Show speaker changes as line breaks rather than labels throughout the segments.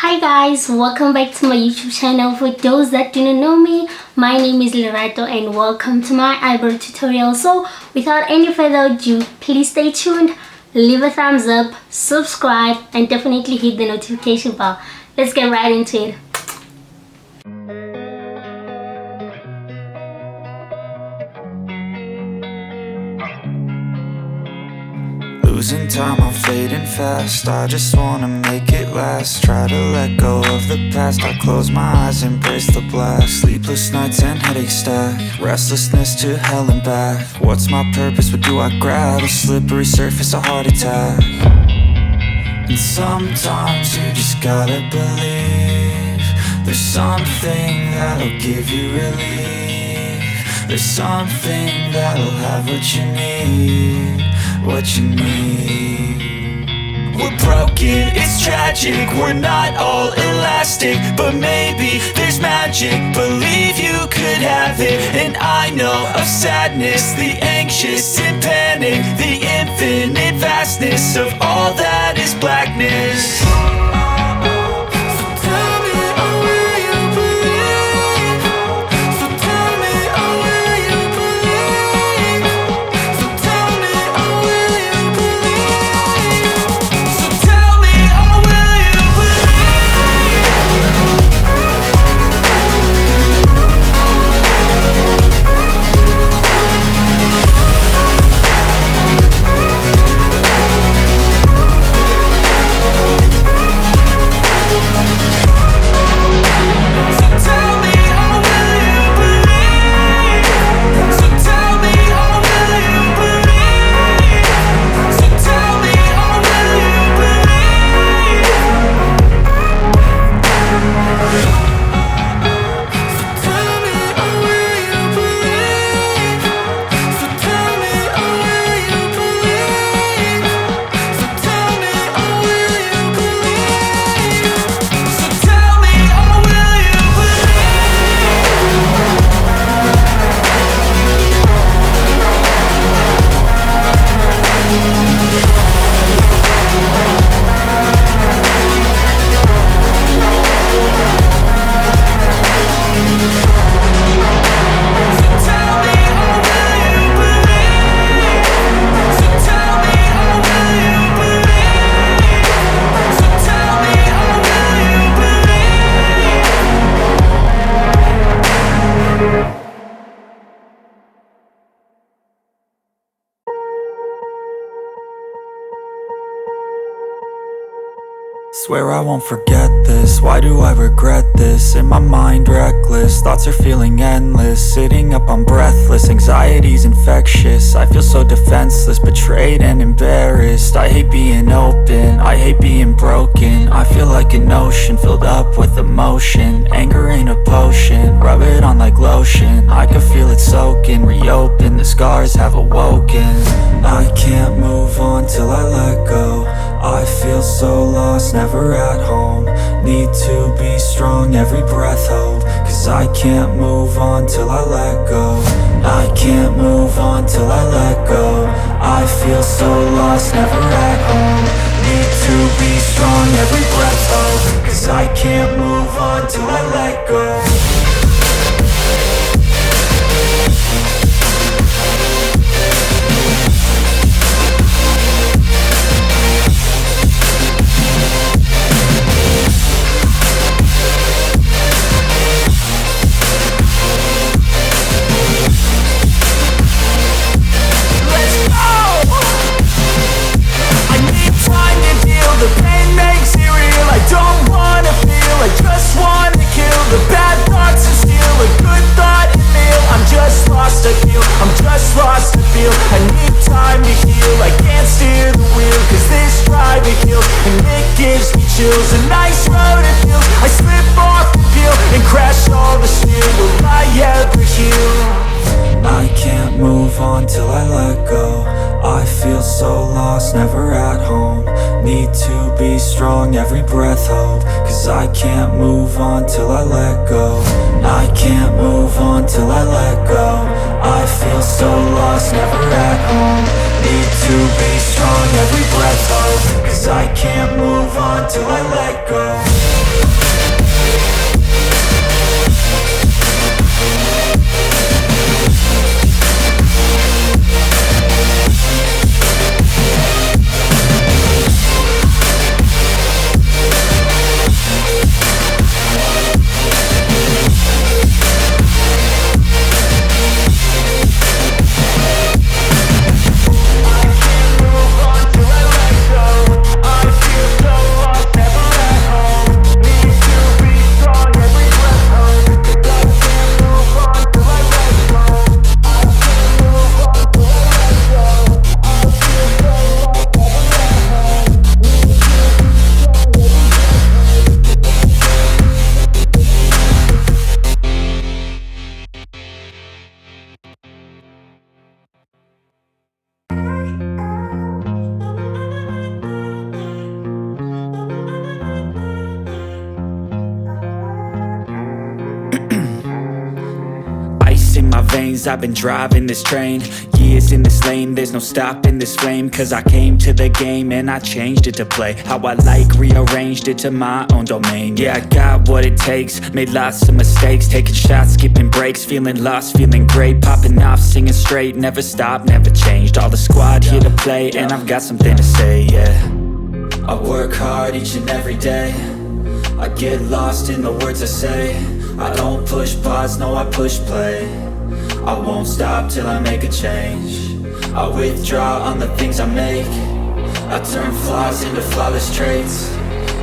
Hi guys, welcome back to my YouTube channel. For those that do not know me, my name is Lerato and welcome to my eyebrow tutorial. So without any further ado, please stay tuned, leave a thumbs up, subscribe and definitely hit the notification bell. Let's get right into it.
Losing time, I'm fading fast. I just wanna make it last. Try to let go of the past. I close my eyes, embrace the blast. Sleepless nights and headaches stack. Restlessness to hell and back. What's my purpose? What do I grab? A slippery surface, a heart attack. And sometimes you just gotta believe there's something that'll give you relief. There's something that'll have what you need. What you need. We're broken, it's tragic. We're not all elastic, but maybe there's magic. Believe you could have it. And I know of sadness, the anxious and panic, the infinite vastness of all that is blackness. Swear I won't forget this. Why do I regret this? In my mind reckless, thoughts are feeling endless. Sitting up, I'm breathless, anxiety's infectious. I feel so defenseless, betrayed and embarrassed. I hate being open, I hate being broken. I feel like an ocean filled up with emotion. Anger ain't a potion, rub it on like lotion. I can feel it soaking, reopen, the scars have awoken. I can't move on till I let go. I feel so lost, never at home. Need to be strong, every breath hold. Cause I can't move on till I let go. I can't move on till I let go. I feel so lost, never at home. Need to be strong, every breath hold. Cause I can't move on till I let go. A nice road it feels. I slip off the peel and crash all the steel. Will I ever heal? I can't move on till I let go. I feel so lost, never at home. Need to be strong, every breath hold. Cause I can't move on till I let go. I can't move on till I let go. I feel so lost, never at home. Need to be strong, every breath hold. Cause I can't move on till I let go. lanes, I've been driving this train. Years in this lane, there's no stopping this flame. Cause I came to the game and I changed it to play how I like, rearranged it to my own domain. Yeah, I got what it takes, made lots of mistakes, taking shots, skipping breaks, feeling lost, feeling great, popping off, singing straight, never stopped, never changed. All the squad here to play, and I've got something to say, yeah. I work hard each and every day, I get lost in the words I say. I don't push pause, no I push play. I won't stop till I make a change. I withdraw on the things I make. I turn flaws into flawless traits.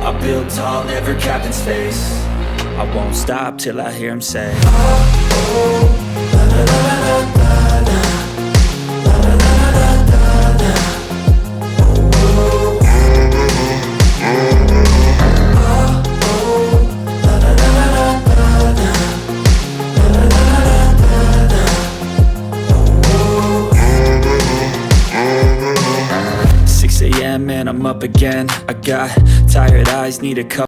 I build tall, never capped in space. I won't stop till I hear him say, oh, oh, la la la la la la. And I'm up again. I got tired eyes, need a cup.